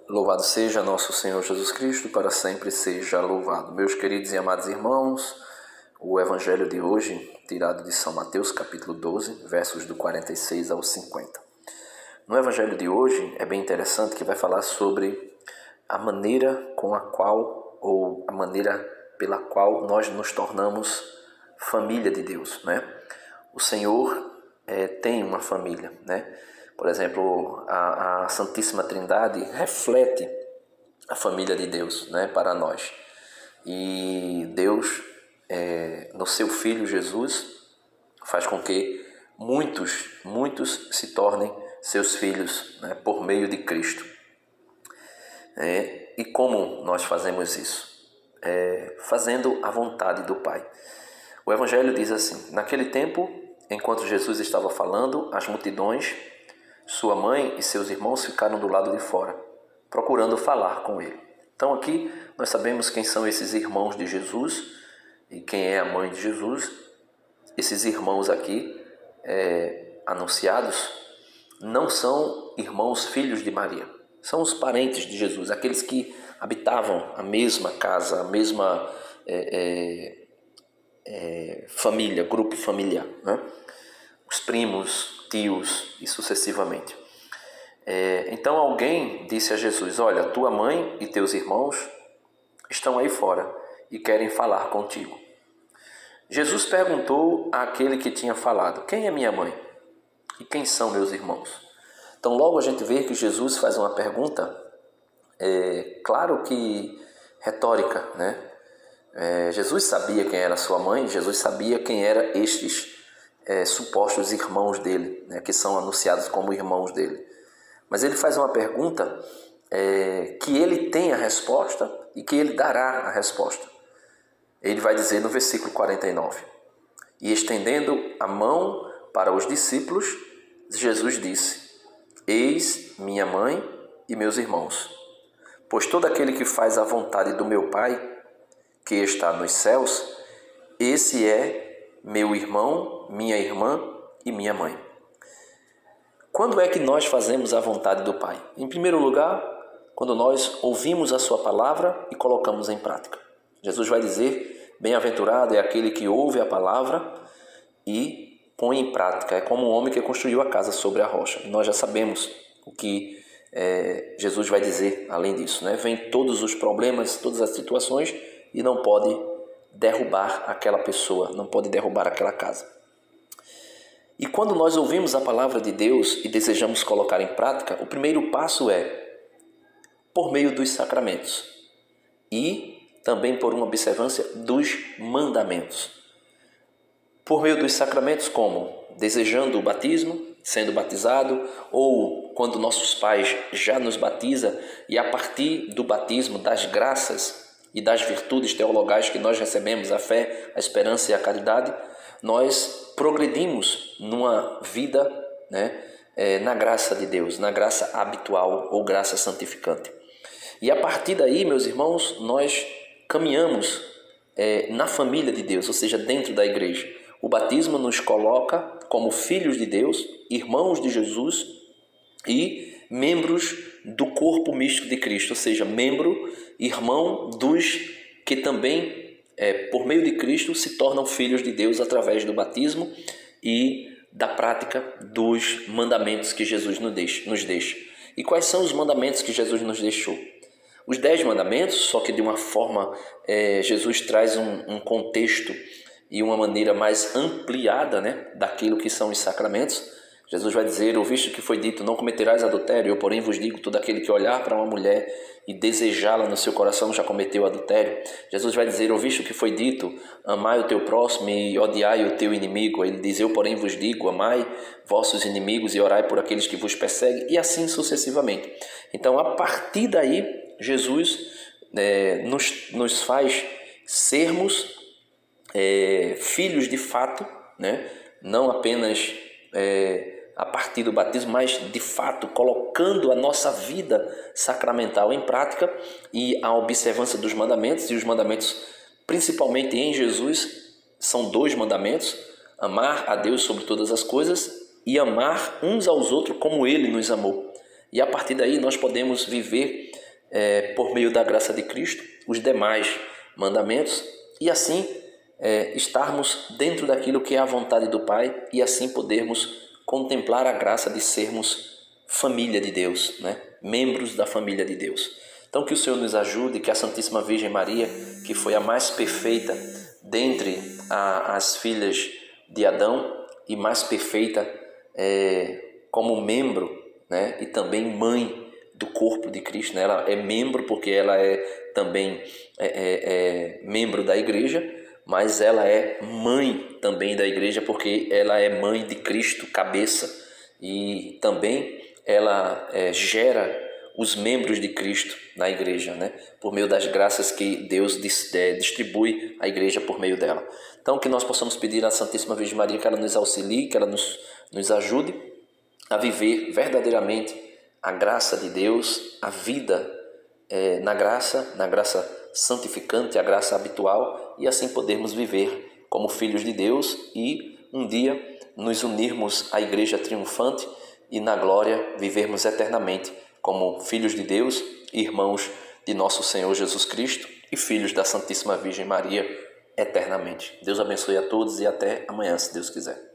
Louvado seja nosso Senhor Jesus Cristo, para sempre seja louvado. Meus queridos e amados irmãos, o Evangelho de hoje, tirado de São Mateus, capítulo 12, versos do 46 ao 50. No Evangelho de hoje é bem interessante que vai falar sobre a maneira com a qual, ou a maneira pela qual nós nos tornamos família de Deus, né? O Senhor tem uma família, né? Por exemplo, a Santíssima Trindade reflete a família de Deus, né, para nós. E Deus, no seu Filho Jesus, faz com que muitos se tornem seus filhos, né, por meio de Cristo. E como nós fazemos isso? Fazendo a vontade do Pai. O Evangelho diz assim: naquele tempo, enquanto Jesus estava falando, as multidões, sua mãe e seus irmãos ficaram do lado de fora, procurando falar com ele. Então aqui nós sabemos quem são esses irmãos de Jesus e quem é a mãe de Jesus. Esses irmãos aqui anunciados não são irmãos filhos de Maria, são os parentes de Jesus, aqueles que habitavam a mesma casa, a mesma família, grupo familiar, né? Os primos, tios e sucessivamente. Então alguém disse a Jesus: olha, tua mãe e teus irmãos estão aí fora e querem falar contigo. Jesus perguntou àquele que tinha falado: quem é minha mãe? E quem são meus irmãos? Então logo a gente vê que Jesus faz uma pergunta, claro que retórica, né? Jesus sabia quem era sua mãe, Jesus sabia quem eram estes supostos irmãos dele, né, que são anunciados como irmãos dele. Mas ele faz uma pergunta que ele tem a resposta e que ele dará a resposta. Ele vai dizer no versículo 49: e estendendo a mão para os discípulos, Jesus disse: eis minha mãe e meus irmãos, pois todo aquele que faz a vontade do meu Pai, que está nos céus, esse é meu irmão, minha irmã e minha mãe. Quando é que nós fazemos a vontade do Pai? Em primeiro lugar, quando nós ouvimos a sua palavra e colocamos em prática. Jesus vai dizer: bem-aventurado é aquele que ouve a palavra e põe em prática. É como um homem que construiu a casa sobre a rocha. E nós já sabemos o que Jesus vai dizer além disso, né? Vem todos os problemas, todas as situações e não pode derrubar aquela pessoa, não pode derrubar aquela casa. E quando nós ouvimos a palavra de Deus e desejamos colocar em prática, o primeiro passo é por meio dos sacramentos e também por uma observância dos mandamentos. Por meio dos sacramentos, como? Desejando o batismo, sendo batizado, ou quando nossos pais já nos batizam e a partir do batismo, das graças e das virtudes teologais que nós recebemos, a fé, a esperança e a caridade, nós progredimos numa vida, né, na graça de Deus, na graça habitual ou graça santificante. E a partir daí, meus irmãos, nós caminhamos na família de Deus, ou seja, dentro da igreja. O batismo nos coloca como filhos de Deus, irmãos de Jesus e membros do corpo místico de Cristo, ou seja, membro, irmão dos que também, por meio de Cristo, se tornam filhos de Deus através do batismo e da prática dos mandamentos que Jesus nos deixa. E quais são os mandamentos que Jesus nos deixou? Os 10 mandamentos, só que de uma forma, Jesus traz um contexto e uma maneira mais ampliada, né, daquilo que são os sacramentos. Jesus vai dizer: ouviste que foi dito, não cometerás adultério, eu porém vos digo, todo aquele que olhar para uma mulher e desejá-la no seu coração já cometeu adultério. Jesus vai dizer: ouviste o que foi dito, amai o teu próximo e odiai o teu inimigo. Ele diz: eu porém vos digo, amai vossos inimigos e orai por aqueles que vos perseguem, e assim sucessivamente. Então, a partir daí, Jesus nos faz sermos filhos de fato, né? Não apenas a partir do batismo, mas de fato colocando a nossa vida sacramental em prática e a observância dos mandamentos. E os mandamentos, principalmente em Jesus, são 2 mandamentos: amar a Deus sobre todas as coisas e amar uns aos outros como Ele nos amou. E a partir daí nós podemos viver por meio da graça de Cristo os demais mandamentos e assim estarmos dentro daquilo que é a vontade do Pai e assim podermos contemplar a graça de sermos família de Deus, né? Membros da família de Deus. Então que o Senhor nos ajude, que a Santíssima Virgem Maria, que foi a mais perfeita dentre as filhas de Adão e mais perfeita como membro, né? E também mãe do corpo de Cristo, né? Ela é membro porque ela é também membro da igreja, mas ela é mãe também da igreja porque ela é mãe de Cristo, cabeça, e também ela gera os membros de Cristo na igreja, né? Por meio das graças que Deus distribui à igreja por meio dela. Então que nós possamos pedir à Santíssima Virgem Maria que ela nos auxilie, que ela nos ajude a viver verdadeiramente a graça de Deus, a vida na graça santificante, a graça habitual, e assim podermos viver como filhos de Deus e um dia nos unirmos à igreja triunfante e na glória vivermos eternamente como filhos de Deus, irmãos de nosso Senhor Jesus Cristo e filhos da Santíssima Virgem Maria eternamente. Deus abençoe a todos e até amanhã, se Deus quiser.